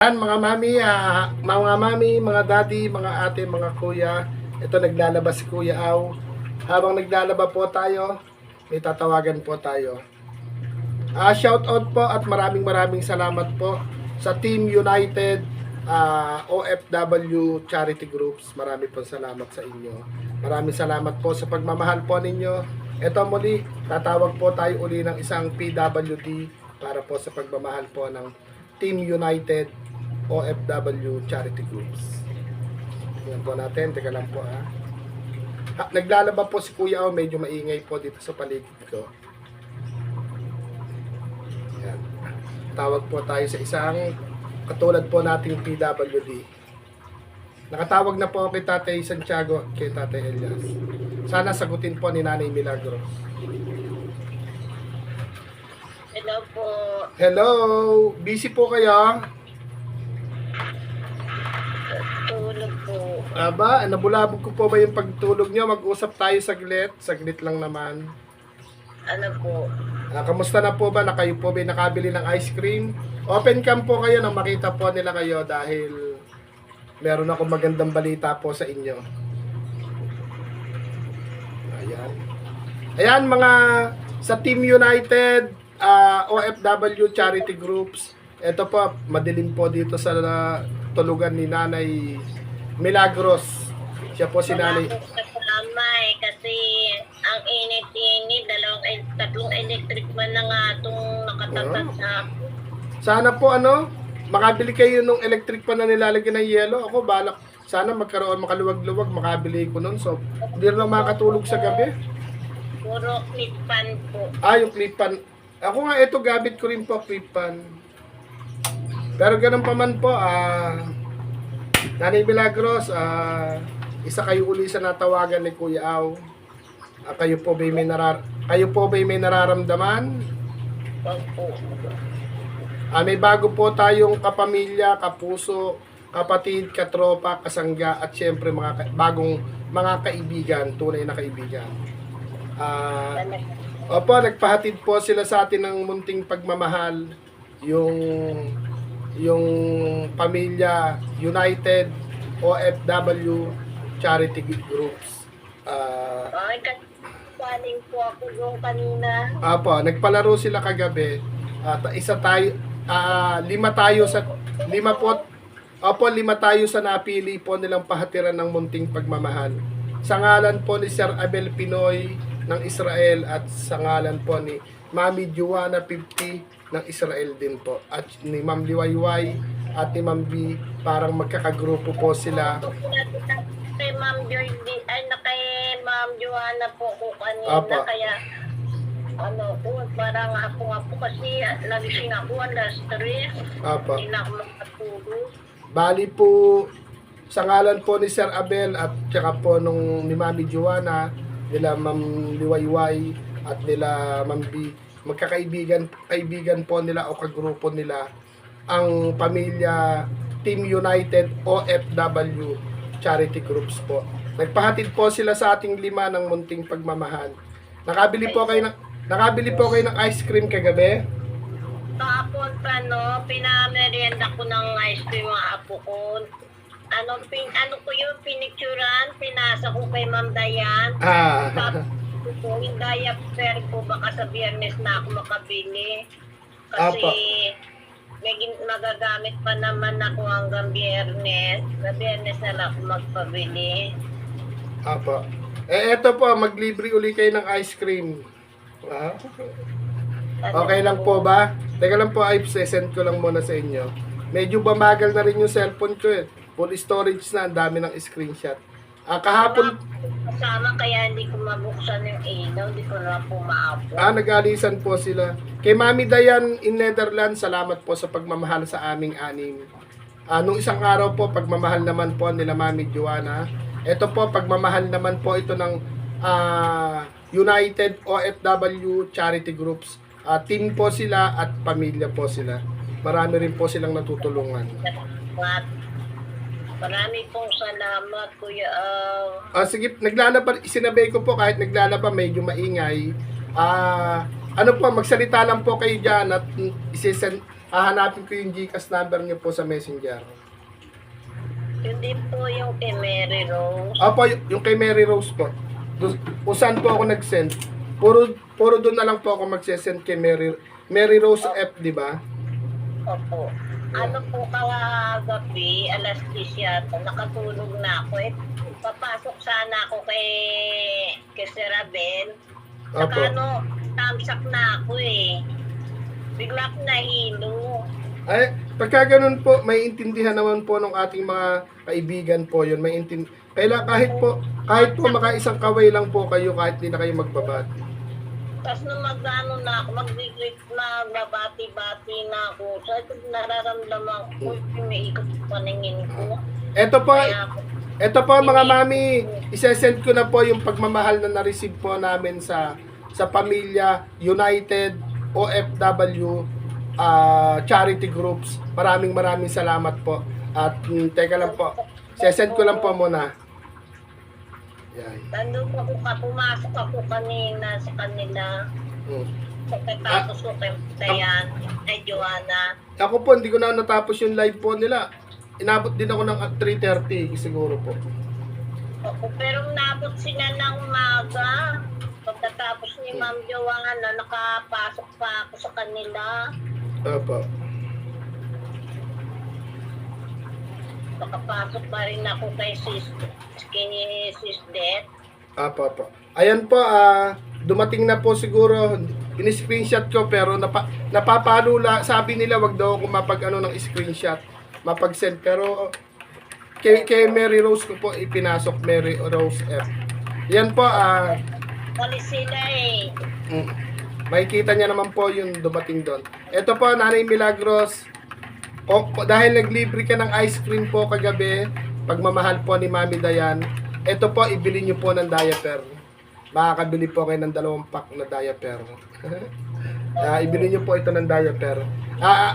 Yan mga mami, mga daddy, mga ate, mga kuya. Ito naglalaba si Kuya Aw. Habang naglalaba po tayo, may tatawagan po tayo. Shout out po at maraming salamat po sa Team United OFW Charity Groups. Marami po salamat sa inyo. Maraming salamat po sa pagmamahal po ninyo. Ito muli, tatawag po tayo uli ng isang PWD para po sa pagmamahal po ng Team United OFW Charity Groups. Tingnan po natin, teka lang po naglalaba po si Kuya O, medyo maingay po dito sa paligid ko. Yan. Tawag po tayo sa isang katulad po nating PWD. Nakatawag na po kay Tatay Santiago, kay Tatay Elias. Sana sagutin po ni Nanay Milagros. Hello po. Hello! Busy po kayo? Tulog po. Aba, nabulabog ko po ba yung pagtulog nyo? Mag-usap tayo saglit. Saglit lang naman. Ano po? Kamusta na po ba? Kayo po ba nakabili ng ice cream? Open cam po kayo nang makita po nila kayo dahil meron akong magandang balita po sa inyo. Ayan. Ayan mga sa Team United OFW Charity Groups. Ito po, madilim po dito sa tulugan ni Nanay Milagros. Siya po si Nanay. Kasama kasi ang init-init, tatlong electric man na nga itong nakatatag sa Sana po makabili kayo nung electric pan na nilalagyan ng yelo. Ako balak sana makaluwag-luwag makabili ko nun. So, hindi na makatulog sa gabi. puro clip pan po. Yung clip pan. Ako nga ito gamit ko rin po clip pan. Pero ganun pa man po, Nanay Milagros, isa kayo uli sa natawagan ni Kuya Aw. Kayo po ba may nararamdaman? Opo. May bago po tayong kapamilya, kapuso, kapatid, katropa, kasangga, at syempre bagong mga kaibigan, tunay na kaibigan. Opo, nagpahatid po sila sa atin ng munting pagmamahal, yung pamilya United OFW Charity Groups. Ay, kapaling po ako yung kanina. Opo, nagpalaro sila kagabi. Lima tayo sa napili po nilang pahatiran ng munting pagmamahal. Sa ngalan po ni Sir Abel Pinoy ng Israel at sa ngalan po ni Mami Juana 50 ng Israel din po. At ni Ma'am Liwayway at ni Ma'am B, parang magkakagrupo po sila. Kay Ma'am Jordi, kay Ma'am Joanna po ko kanina. Apa. Kaya parang ako kasi nagising ako alas 3. Apa. Hindi na ako makatulog. Bali po, sa ngalan po ni Sir Abel at saka po nung ni Mami Joanna, nila Ma'am Liwayway at nila Ma'am B, kaibigan po nila o kagrupo nila ang pamilya Team United OFW Charity Groups po. Nagpahatid po sila sa ating 5 ng munting pagmamahal. Nakabili po kayo ng ice cream kagabi? Kahapon pa pinamerienda ko ng ice cream mga apo ko. Ko yung pinicturan, pinasa ko kay Ma'am Dayan. Tapos yung diaper ko, baka sa Biyernes na ako makabili. Kasi magagamit pa naman ako hanggang Biyernes. Sa Biyernes na lang ako magpabili. Apo. Eto po, maglibre uli kayo ng ice cream. Okay lang po ba? Teka lang po, send ko lang muna sa inyo. Medyo bamagal na rin yung cellphone ko Full storage na, ang dami ng screenshot. Kahapon... Kasama kaya hindi ko mabuksan yung ilaw, hindi ko na po maapos. Nag-alisan po sila. Kay Mami Dayan in Netherlands, salamat po sa pagmamahal sa aming anim. Nung isang araw po, pagmamahal naman po nila Mami Joanna. Ito po, pagmamahal naman po ito ng United OFW Charity Groups. Team po sila at pamilya po sila. Marami rin po silang natutulungan. Marami pong salamat, Kuya. Sige, naglalaba, sinabay ko po kahit naglalaba medyo maingay. Magsalita lang po kayo dyan at hahanapin ko yung GCash number niyo po sa Messenger. Hindi po yung kay Mary Rose. Opo, yung kay Mary Rose po. Kung saan po ako nag-send. Puro doon na lang po ako mag-send kay Mary Rose F, di ba? Opo. Ano po kagabi, alas 10 yata, nakatulog na ako. Papasok sana ako kay Sir Abel. Opo. Saka tamsak na ako Bigla ko nahilo. Ay, pagka ganun po, may intindihan naman po ng ating mga kaibigan po yun. Kailan kahit po makaisang kaway lang po kayo, kahit di na kayo magbabad. Tapos nung na ako, magbabati-bati na ako. So, ito nararamdaman ko, may ikot paningin ko. Ito po mga mami, isesend ko na po yung pagmamahal na na-receive po namin sa Pamilya United OFW charity groups. Maraming salamat po. At teka lang po, isesend ko lang po muna. Yan. Nandun ako pumasok ako kanina sa kanila. Pagkatapos ko kay Joanna. Ako po, hindi ko na natapos yung live po nila. Inabot din ako ng 3:30 siguro po. Pero nabot sila ng umaga. Pagkatapos ni Ma'am Joanna, nakapasok pa ako sa kanila. Opo. Nakapasok pa rin ako kay Sis Det. Opo. Ayan po, dumating na po siguro. In-screenshot ko pero napapalula. Sabi nila wag daw ako ng screenshot. Mapag-send. Pero kay Mary Rose ko po ipinasok, Mary Rose F. Yan po, Wali sila makikita niya naman po yung dumating doon. Ito po, Nanay Milagros. Dahil naglibre ka ng ice cream po kagabi, pagmamahal po ni Mami Dayan, ito po, ibili niyo po ng diaper. Makakabili po kayo ng 2 pack na diaper. Ibili niyo po ito ng diaper.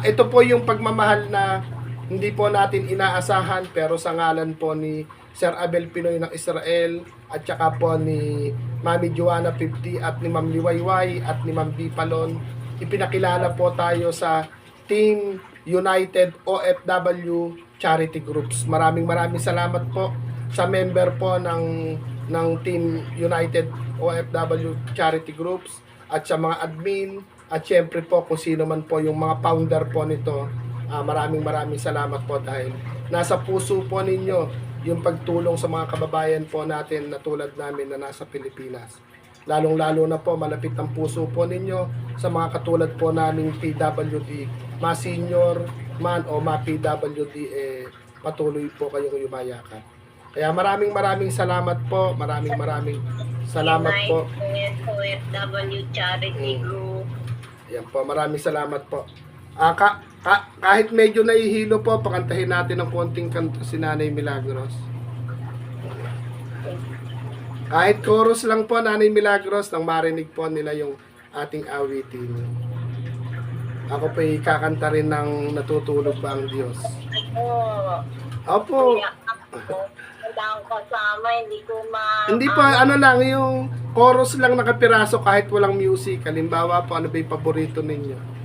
Ito po yung pagmamahal na hindi po natin inaasahan, pero sa ngalan po ni Sir Abel Pinoy ng Israel at saka po ni Mami Joanna 50 at ni Ma'am Liwayway at ni Ma'am Bipalon, ipinakilala po tayo sa Team United OFW Charity Groups. Maraming salamat po sa member po ng Team United OFW Charity Groups at sa mga admin at syempre po kung sino man po yung mga founder po nito. Maraming salamat po dahil nasa puso po ninyo yung pagtulong sa mga kababayan po natin na tulad namin na nasa Pilipinas. Lalong-lalo na po malapit ang puso po ninyo sa mga katulad po naming PWD, ma-senior man o ma-PWD, patuloy po kayong yumayakan. Kaya maraming salamat po. Maraming salamat po. OFW Charity Group. Yan po, maraming salamat po. Kahit medyo nahihilo po, pakantahin natin ng konting kanto si Nanay Milagros. Kahit chorus lang po, Nanay Milagros, nang marinig po nila yung ating awitin. Ako po kakanta rin ng Natutulog Ba ang Diyos. Opo. Wala akong kasama, hindi ko Hindi po, ano lang, yung chorus lang nakapiraso kahit walang music. Halimbawa po, ano ba yung paborito ninyo?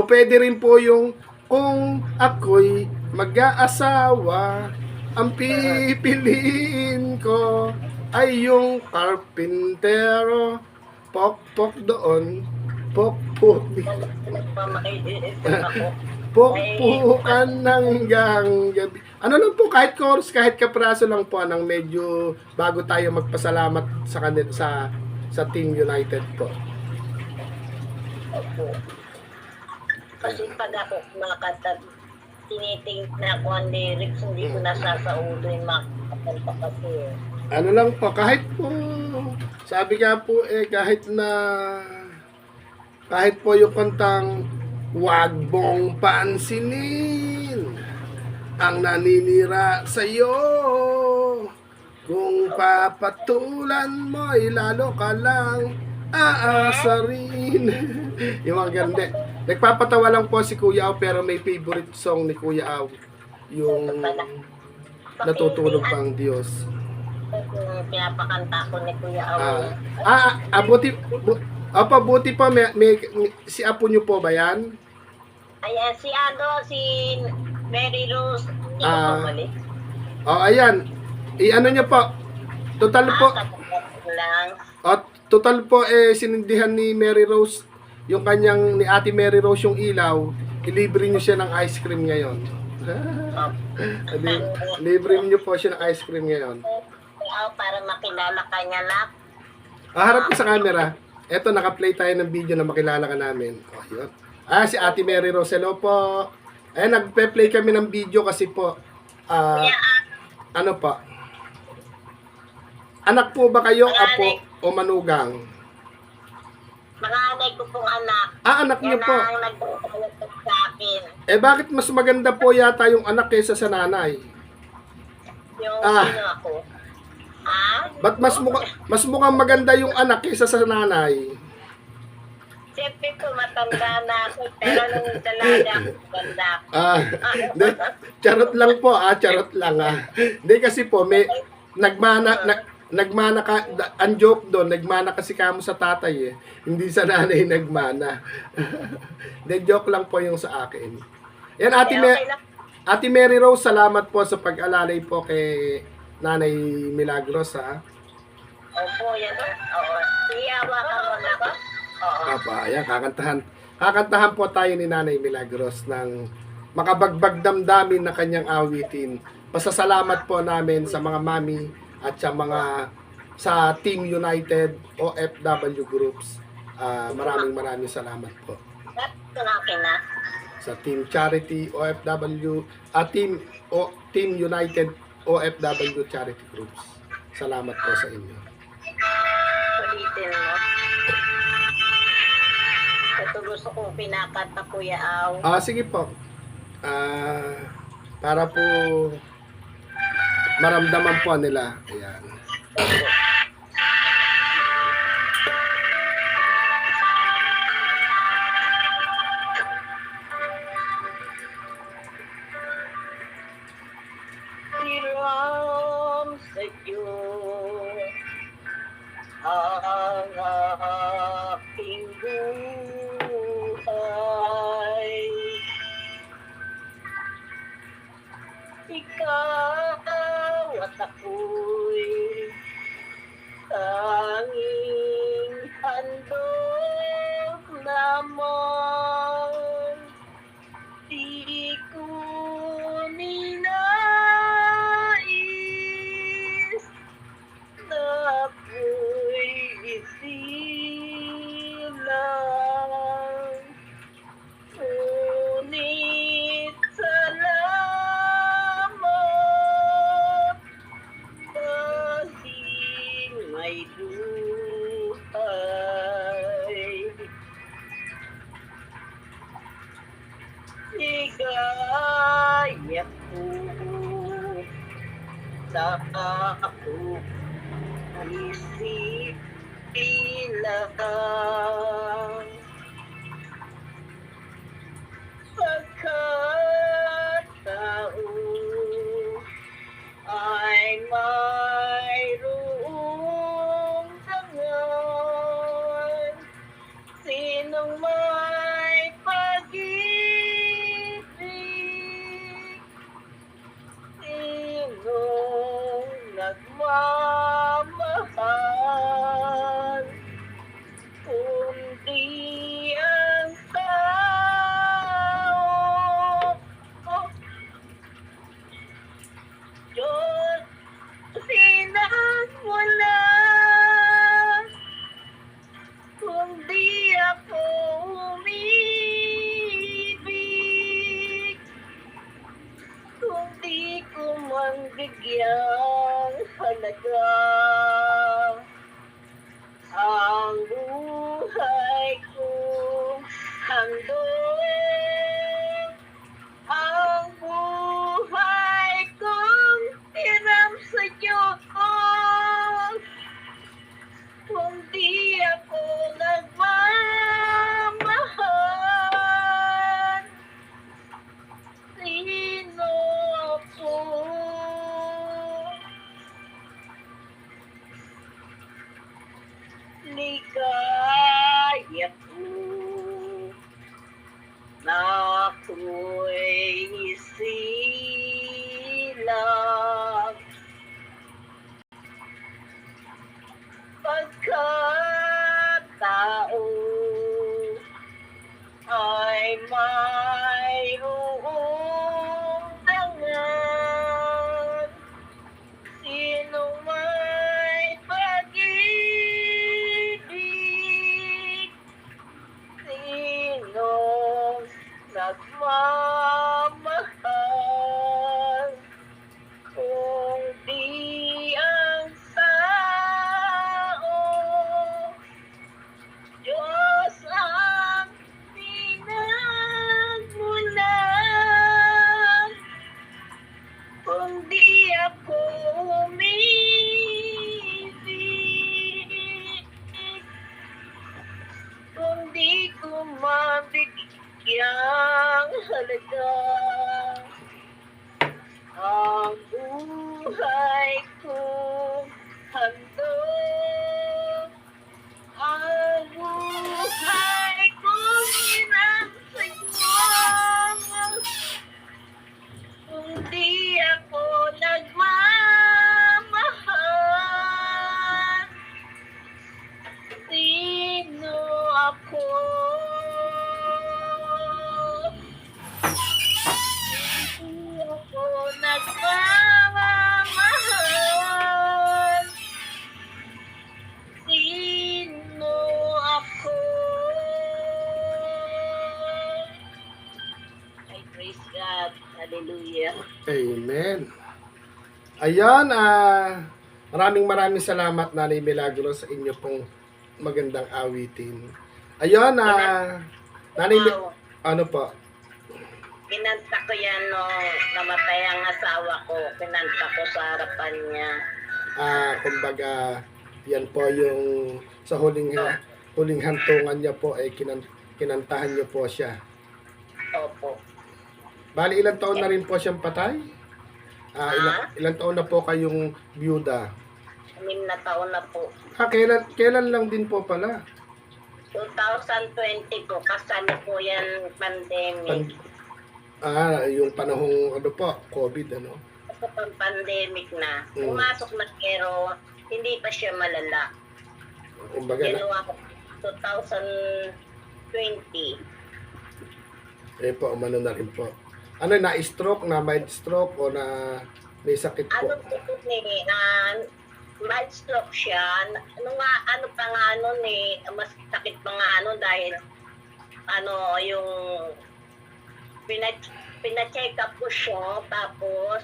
Pwede rin po yung kung ako'y mag-aasawa, ang pipiliin ko ay yung karpintero. Pok doon, pok pokpukan hanggang gabi. Ano lang po, kahit chorus, kahit kapraso lang po, nang medyo bago tayo magpasalamat sa kanila sa Team United po. Opo. Kasi pag ako makakanta, tinitingin na ako ang lyrics, hindi ko nasasaulo yung makakanta kasi. Ano lang po, kahit po, sabi nga po kahit po yung kantang "Wag mong pansinin ang naninira sa'yo, kung papatulan mo'y lalo ka lang aasarin." Yung mga ganda. Nagpapatawa lang po si Kuya Aw, pero may favorite song ni Kuya Aw, yung Natutulog Ba ang Diyos. Pinapakanta ko ni Kuya Aw. Opo, buti po, si apo nyo po ba yan? Ayan, si Mary Rose. Hindi ko Ah, pa mali. ayan. I-ano nyo po. Total po, Kapag lang. total po, sinindihan ni Mary Rose, yung kanyang, ni Ate Mary Rose yung ilaw, ilibre nyo siya ng ice cream ngayon. Libre nyo po siya ng ice cream ngayon. Para makilala ka niya lang. Harap ko sa camera. Eto, naka-play tayo ng video na makilala ka namin. Yun. Si Ate Mary Rose. Hello po. Ayan, nagpe-play kami ng video kasi po, ano pa? Anak po ba kayo, apo o manugang? Mga anay ko pong anak. Anak niyo po. Yan ang nagpapalagpag sa akin. Bakit mas maganda po yata yung anak kaysa sa nanay? Yung sino ako. Ba't mas mukhang maganda yung anak kaysa sa nanay? Siyempre po, matanda na ako. Pero nung dalaga ako, maganda ako. Hindi, charot lang po, charot lang. Hindi kasi po, may nagmana ka, ang joke doon, nagmana kasi kamo sa tatay hindi sa nanay nagmana. Hindi, joke lang po yung sa akin. Yan, Ate Mary Rose, salamat po sa pag-alalay po kay Nanay Milagros, Opo, yan. Oo. Iyawa ka mo na ba? Oo. Ayan, kakantahan po tayo ni Nanay Milagros ng makabagbag damdamin na kanyang awitin. Pasasalamat po namin sa mga mami at sa Team United OFW Groups. Maraming salamat po. Sa Team Charity OFW, Team United OFW Charity Groups. Salamat po sa inyo. Ulitin mo. Ito gusto kong pinakanta, Kuya Aw. Sige po. Para po maramdaman po nila. Ayan. Hiram sa iyo ang aking buhay. Ikaw at ako'y tanging handog naman. Di ko ninais na ako'y isilang. Ngunit salamat kasi may buhay. Ligaya ko sa ako isilang. Pagkatao ay mayroong dangan. Sinong may pag-ibig, sinong nagmamahal, kundi ang tao. Diyos, sinagwala, kundi ako umibig, kundi ko man bigyang halaga ang buhay ko handog, ang buhay kong hiram sa Diyos, kundi ako nagmamahal. Sino ako? ako'y silap pagkatao ay may uundangan. Sino may pag-ibig, sinong nagmamahal, kung di ang tao, Diyos ang pinagmulan. Kung di ako umibig, kung di ko mabigyang halaga ang buhay ko, handog ang buhay ko minansagwang. Kung di ako nagmamahal, sino ako? Hindi ako nagmamahal, sino ako? Ay, praise God. Hallelujah. Amen. Ayan, maraming salamat, Nanay Milagros, sa inyo pong magandang awitin. Ayan, Nanay, Wow. ano po? Kinanta ko yan nung namatay ang asawa ko. Kinanta ko sa harapan niya. Kumbaga, yan po yung sa huling hantungan niya po, ay kinantahan niyo po siya. Opo. Bali, ilang taon na rin po siyang patay? Ilang taon na po kayong byuda? 6 na taon na po. Kailan lang din po pala? 2020 po. Kasama po yan pandemic. Yung panahong ano po, COVID, ano? Kasi pang pandemic na. Mm. Pumasok na pero hindi pa siya malala. Kumbaga, Ginawa ko 2020. po, umano na rin po. Ano, na-stroke, na mild stroke, o na may sakit po? Ano po ni mild stroke siya. Ano pa nga nun mas sakit pa nga dahil yung pina-check up ko siya, tapos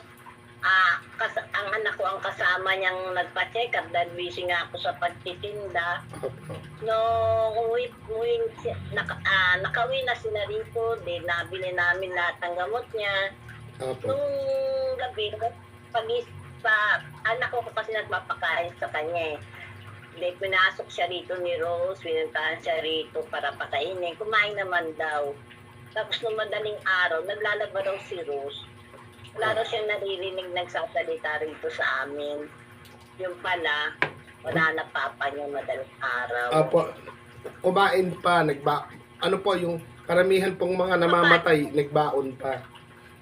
ang anak ko ang kasama niyang nagpa-check up dahil busy nga ako sa pagtitinda. Opo. Nung nakauwi na sila rito, nabili namin lahat ng gamot niya. Opo. Nung gabi, anak ko kasi nagpapakain sa kanya pinasok siya rito ni Rose, pinuntahan siya rito para pakainin. Kumain naman daw. Tapos nung madaling araw, naglalaba daw si Rose. Wala daw siyang naririnig nagsasalita rito sa amin. Yung pala, wala na papa niya madaling araw. Opo. Kumain pa, ano po, yung karamihan pong mga namamatay, nagbaon pa.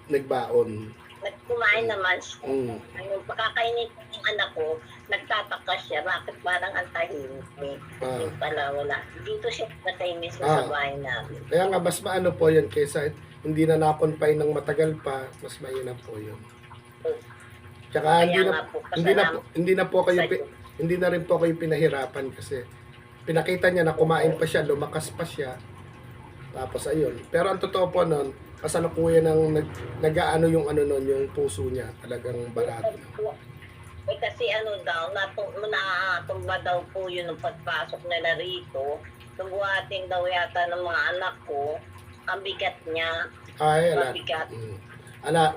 Nagbaon. Kumain naman siya. Mm. Yung pakakainin ko yung anak ko, nagtataka siya, bakit parang ang tahimik. Yung pala, wala. Dito siya patay mismo sa bahay namin. Kaya nga, mas maano po yun kaysa hindi na na-confine ng matagal pa, mas mainam po yun. Tsaka hindi na rin po kayo pinahirapan kasi pinakita niya na kumain pa siya, lumakas pa siya. Tapos ayun. Pero ang totoo po nun, kasalukuyan ng nag-aano yung yung puso niya, talagang barado. Kasi daw, natumba daw po yun ng pagpasok nila rito. Tubuhating daw yata ng mga anak ko, ang bigat niya. Ay, Mabigat.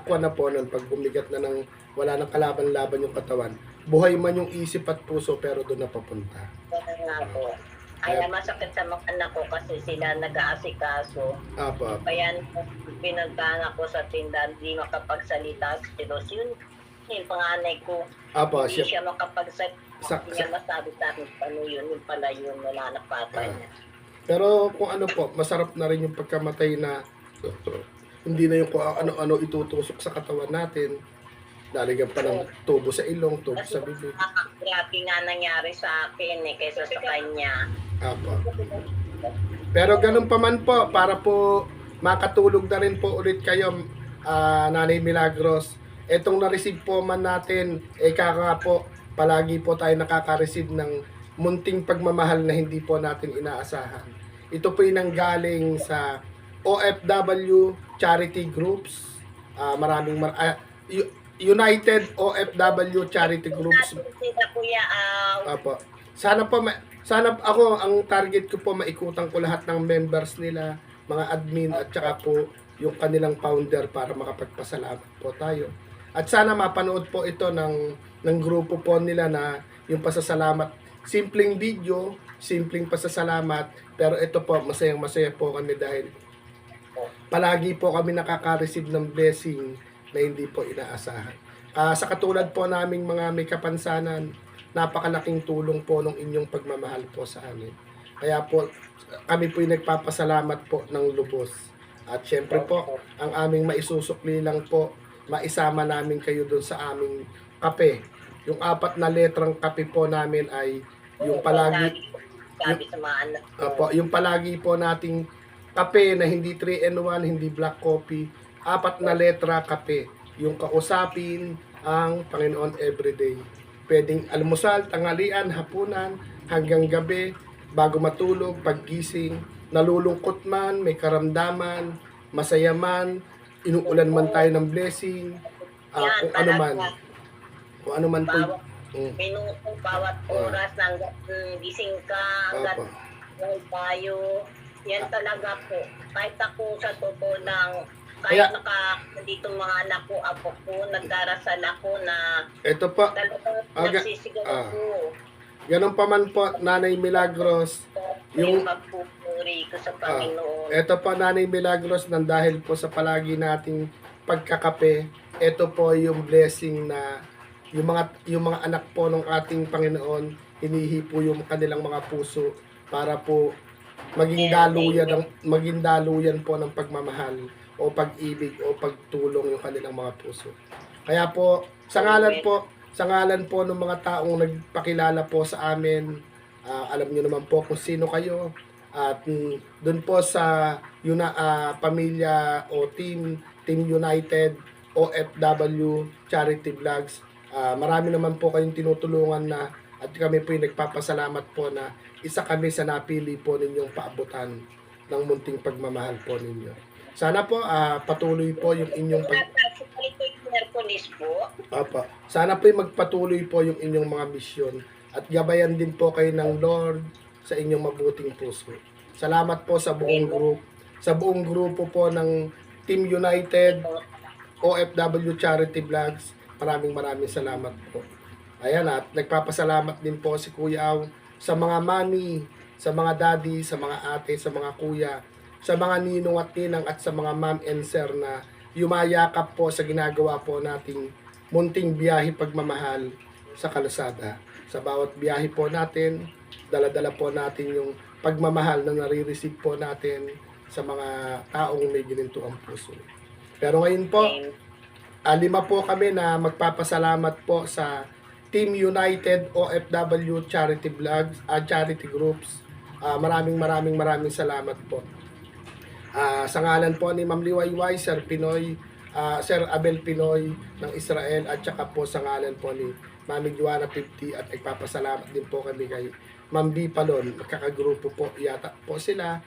Ko na po nun, pag bumigat na ng wala nang kalaban-laban yung katawan, buhay man yung isip at puso, pero doon na papunta. Kaya nga po. Kaya masakit sa mga anak ko kasi sila nag-aasikaso. Apo. Kaya pinuntahan ako sa tindahan, hindi makapagsalita. Pero yung panganay ko, Apo, hindi siya makapagsalita. Sak- Hindi niya masabi sa akin ano yun, yung pala yun, wala na papa niya. Pero kung ano po, masarap na rin yung pagkamatay na hindi na yung kung ano-ano itutusok sa katawan natin. Lalagyan pa ng tubo sa ilong, tubo Kasi sa bibig. grabe nga nangyari sa akin kaysa sa kanya. Apo. Pero ganun pa man po, para po makatulog na rin po ulit kayo, Nanay Milagros. Etong na-receive po man natin, kaka po, palagi po tayo nakaka-receive ng munting pagmamahal na hindi po natin inaasahan. Ito po yung nanggaling sa OFW Charity Groups. United OFW Charity Groups. Sila Kuya Apo. Sana ako, ang target ko po, maikutan ko lahat ng members nila, mga admin, at saka po yung kanilang founder para makapagpasalamat po tayo. At sana mapanood po ito ng grupo po nila na yung pasasalamat. Simpleng video, simpleng pasasalamat, pero ito po, masayang-masaya po kami dahil palagi po kami nakaka-receive ng blessing na hindi po inaasahan. Sa katulad po naming mga may kapansanan, napakalaking tulong po ng inyong pagmamahal po sa amin. Kaya po, kami po yung nagpapasalamat po ng lubos. At syempre po, ang aming maisusukli lang po, maisama namin kayo doon sa aming kape. Yung 4 na letrang kape po namin ay yung palagi, sabi sa mga anak ko. yung palagi po nating kape na hindi 3-in-1, hindi black coffee, 4 na letra kape. Yung kausapin ang Panginoon everyday. Pwedeng almusal, tanghalian, hapunan, hanggang gabi, bago matulog, paggising, nalulungkot man, may karamdaman, masaya man, inuulan man tayo ng blessing, Yan, kung ano man. talaga. Kung ano man po. Bawat minuto, bawat oras, hanggat gising ka, hanggat Opo. buhay tayo. Yan talaga po. Kahit ako sa totoo lang, Kaya- kahit dito mga anak ko, apo ko, nagdarasal ako na Ito po, talagang Aga- nagsisigaw ah. ako. ganun pa man po, Nanay Milagros, Yung yung magpupuri ko sa Panginoon. ito po, Nanay Milagros, nang dahil po sa palagi nating pagkakape, ito po yung blessing na yung mga anak po ng ating Panginoon, hinihipo yung kanilang mga puso para po maging daluyan po ng pagmamahal o pag-ibig o pagtulong yung kanilang mga puso. Kaya po, sa ngalan po ng mga taong nagpakilala po sa amin, alam niyo naman po kung sino kayo, at doon po sa pamilya o Team United OFW Charity Vlogs, marami naman po kayong tinutulungan na, at kami po yung nagpapasalamat po na isa kami sa napili po ninyong paabutan ng munting pagmamahal po ninyo. Sana po patuloy po yung inyong sana po yung magpatuloy po yung inyong mga misyon at gabayan din po kayo ng Lord sa inyong mabuting puso. Salamat po sa buong grupo po ng Team United OFW Charity Vlogs. Maraming salamat po. Ayan, at nagpapasalamat din po si Kuya Aw sa mga mami, sa mga daddy, sa mga ate, sa mga kuya, sa mga ninong at ninang at sa mga ma'am and sir na yumayakap po sa ginagawa po nating munting biyahe pagmamahal sa kalsada. Sa bawat biyahe po natin, dala-dala po natin yung pagmamahal na nare-receive po natin sa mga taong may ginintuang puso. Pero ngayon po, 5 po kami na magpapasalamat po sa Team United OFW Charity Vlogs, Charity Groups. Maraming salamat po. Sa ngalan po ni Ma'am Liwayway, Sir Pinoy, Sir Abel Pinoy ng Israel, at saka po sa ngalan po ni Mami Juana 50, at nagpapasalamat din po kami kay Ma'am B. Palon. Magkakagrupo po yata po sila.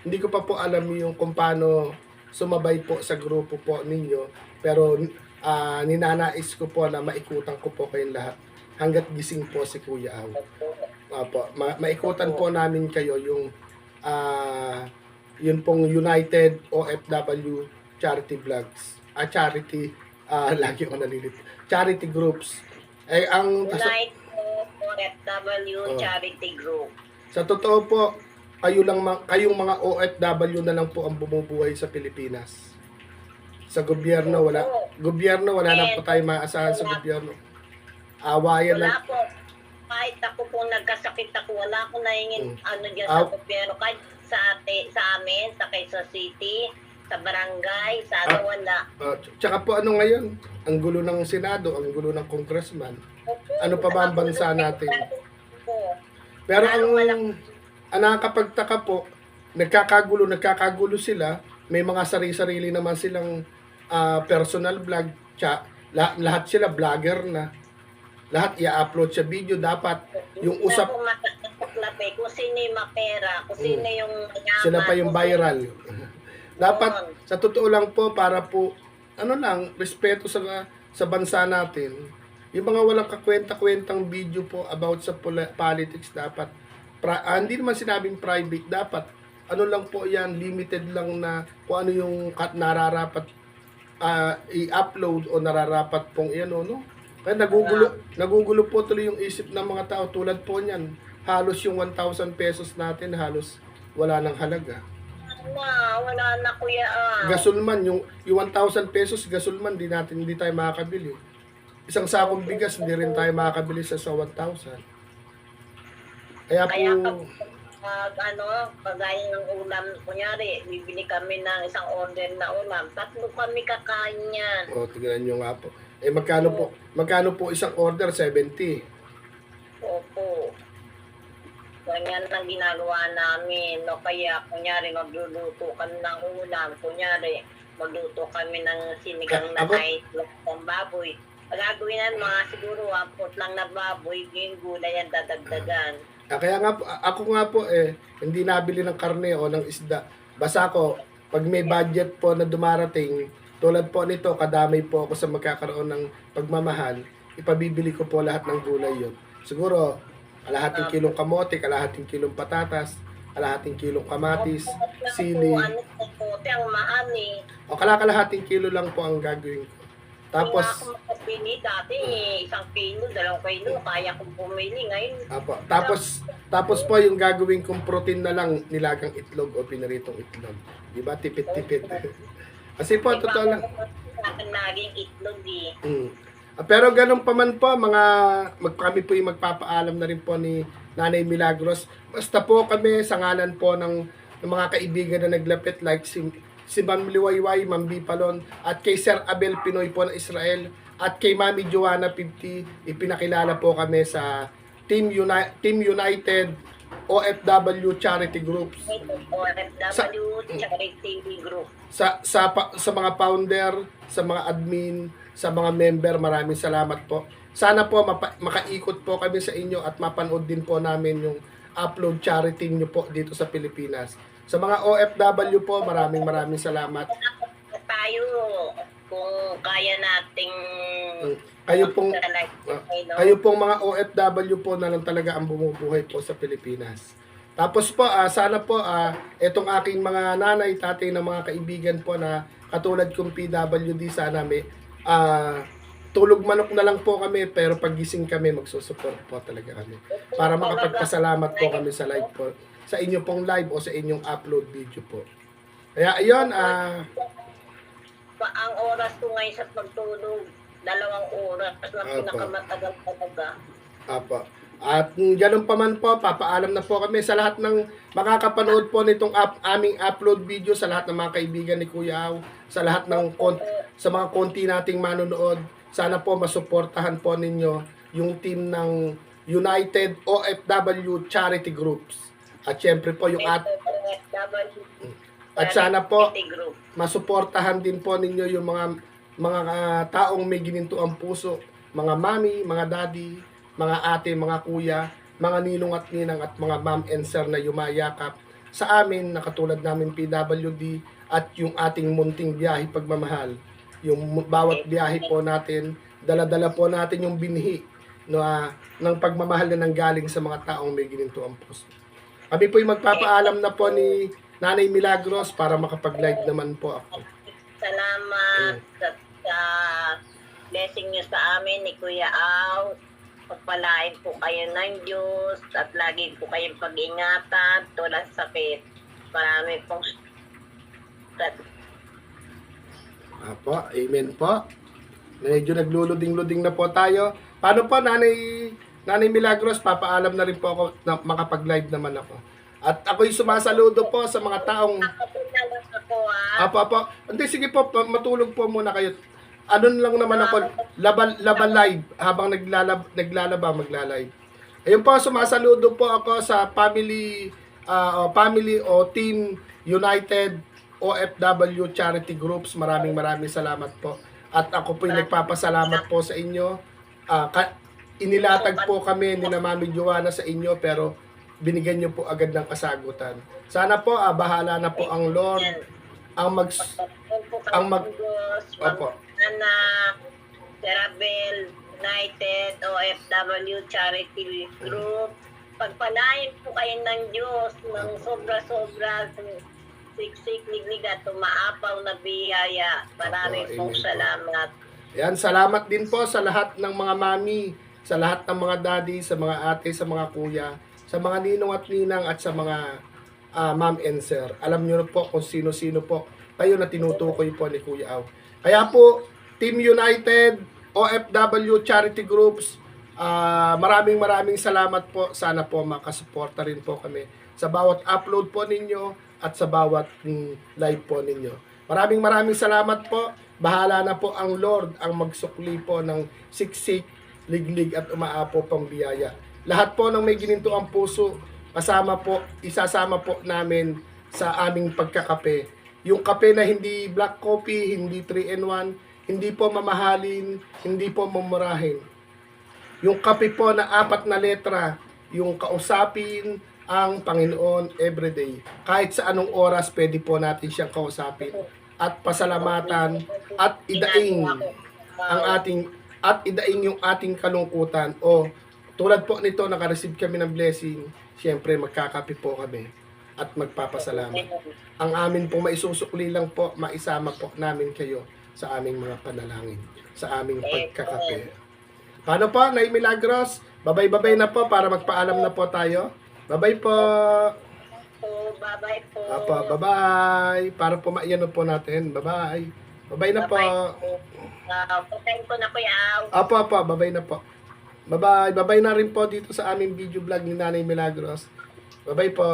Hindi ko pa po alam yung kung paano sumabay po sa grupo po ninyo, pero ninanais ko po na maikutan ko po kayong lahat hanggat gising po si Kuya Aw. Maikutan po namin kayo yung yun pong United OFW Charity Vlogs, lagi ko nalilito, Charity Groups. United OFW Charity Group. Sa totoo po, kayong mga OFW na lang po ang bumubuhay sa Pilipinas. Sa gobyerno wala na po tayo maaasahan sa gobyerno. Awayan lang. Wala po. Kahit ako po nagkasakit ako, wala akong nahingin dyan sa gobyerno. Kahit sa amin, sa kay sa city, sa barangay, sana wala. Tsaka po ano ngayon, ang gulo ng Senado, ang gulo ng congressman. Ano pa ba ang bansa natin? Pero ang nakakapagtaka po, nagkakagulo sila, may mga sarili-sarili naman silang personal vlog, lahat sila vlogger na. Lahat i-upload sa video, dapat yung usap kung sino yung mapera, kung sino yung yaman, sila pa yung viral. Dapat sa totoo lang po, para po ano lang, respeto sa bansa natin. Yung mga walang kakwenta-kwentang video po about sa politics, dapat hindi naman sinabing private, dapat ano lang po yan, limited lang na kung ano yung nararapat i-upload o nararapat pong yan, no? Kaya nagugulo po tuloy yung isip ng mga tao tulad po niyan. Halos yung 1,000 pesos natin, halos wala nang halaga. Wala na kuya. Gasolman, yung 1,000 pesos, gasolman, hindi tayo makakabili. Isang sakong bigas, hindi rin tayo makakabili sa 1,000. Kaya po, pagaya ng ulam, kunyari, bibili kami ng isang order na ulam, 3 kami kakain yan. Tignan nyo nga po. Magkano po isang order? 70. Opo. Ganyan ang ginagawa namin. No? Kaya, kunyari, magluluto kami ng ulam. Kunyari, magluto kami ng sinigang na itlog ng baboy. Pagagawin na mga siguro 4 lang na baboy, yung gulay ang dadagdagan. Kaya nga po, ako nga po hindi nabili ng karne o ng isda. Basta ako, pag may budget po na dumarating, tulad po nito, kadamay po ako sa magkakaroon ng pagmamahal, ipabibili ko po lahat ng gulay yun. Siguro, kalahating kilong kamote, kalahating kilong patatas, kalahating kilong kamatis, sili. Ang mahal O kalahating kilo lang po ang gagawin ko. Tapos, ako makapili dati, 1 kilo, 2 kilo, kaya kong pumili ngayon. Tapos po yung gagawin kong protein na lang, nilagang itlog o pinaritong itlog. Diba? Tipid-tipid. Kasi po, totoo lang. Naging itlog Pero ganun pa man po, kami po yung magpapaalam na rin po ni Nanay Milagros. Basta po kami sa ngalan po ng mga kaibigan na naglapit, like si Ma'am Liwayway, Ma'am Bipalon, at kay Sir Abel Pinoy po ng Israel, at kay Mami Joanna 50, ipinakilala po kami sa Team United OFW Charity Groups. OFW Charity Group. Sa mga founder, sa mga admin, sa mga member, maraming salamat po. Sana po makaikot po kami sa inyo at mapanood din po namin yung upload charity nyo po dito sa Pilipinas. Sa mga OFW po, maraming salamat. Tayo, kung kaya nating kayo pong mga OFW po na lang talaga ang bumubuhay po sa Pilipinas. Tapos po, sana po, itong aking mga nanay, tatay na mga kaibigan po na katulad kong PWD, sana may tulog manok na lang po kami, pero paggising kami, magsusupport po talaga kami. Para makapagpasalamat po kami sa live po, sa inyo pong live o sa inyong upload video po. Kaya ayun, ang oras ko ngayon sa pagtulog, 2 oras na pinakamatagal talaga. Apo. At ganun pa man po, papaalam na po kami sa lahat ng makakapanood po nitong aming upload video, sa lahat ng mga kaibigan ni Kuya Aw, sa lahat ng sa mga konti nating manonood. Sana po masuportahan po ninyo yung team ng United OFW Charity Groups. At syempre po yung at sana po masuportahan din po ninyo yung mga taong may gininto ang puso, mga mami, mga daddy, mga ate, mga kuya, mga ninong at ninang at mga ma'am and sir na yumayakap sa amin na katulad namin PWD at yung ating munting biyahe pagmamahal. Yung bawat biyahe po natin, dala-dala po natin yung binhi ng pagmamahal na nanggaling sa mga taong may gininto ang puso. Kami po yung magpapaalam na po ni Nanay Milagros para makapag-live naman po ako. Salamat sa blessing niyo sa amin ni Kuya Aw. Pagpalain po kayo ng Diyos at lagi po kayong pag-ingatan tulad sakit. Marami pong Apo, amen po. Medyo nagluluding-luding na po tayo. Paano po, Nanay Milagros, papaalam na rin po ako na makapag-live naman ako. At ako'y sumasaludo po sa mga taong ako ah. Apo. Hindi, sige po, matulog po muna kayo. Ano lang naman ako, laban live. Habang magla-live. Ayun po, sumasaludo po ako sa family o Team United OFW Charity Groups. Maraming salamat po. At ako po nagpapasalamat po sa inyo. Inilatag po kami ni na Mami Joanna sa inyo, pero binigyan niyo po agad ng kasagutan. Sana po, bahala na po ang Lord Opo. Na Terabel United OFW Charity Group. Pagpalain po kayo ng Diyos ng sobra-sobra siksik, liglig at umaapaw na biyaya. Maraming Opo, pong amen po. salamat. Yan, salamat din po sa lahat ng mga mami, sa lahat ng mga daddy, sa mga ate, sa mga kuya, sa mga ninong at ninang at sa mga ma'am and sir. Alam niyo na po kung sino-sino po kayo na tinutukoy po ni Kuya Aw. Kaya po, Team United, OFW Charity Groups, maraming salamat po. Sana po makasuporta rin po kami sa bawat upload po ninyo at sa bawat live po ninyo. Maraming salamat po. Bahala na po ang Lord ang magsukli po ng siksik, liglig at umaapo pang biyaya. Lahat po ng may gininto ang puso, isasama po namin sa aming pagkakape. Yung kape na hindi black coffee, hindi 3-in-1, hindi po mamahalin, hindi po mumurahin. Yung kape po na 4 na letra, yung kausapin ang Panginoon everyday. Kahit sa anong oras, pwede po natin siyang kausapin at pasalamatan at idaing yung ating kalungkutan. O tulad po nito, nakareceive kami ng blessing, siyempre magkakape po kami at magpapasalamat. Ang amin po maisusukli lang po, maisama po namin kayo sa aming mga panalangin, sa aming pagkakape. Paano po, Nay Milagros? Babay na po para magpaalam na po tayo. Babay po. Bye-bye po. Apa, bye-bye. Para po maiyan po natin. Bye-bye. Bye-bye na po. Patayin ko na Kuya Aw. Apa, bye-bye na po. Bye-bye. Bye-bye na rin po dito sa aming video vlog ni Nanay Milagros. Bye-bye po.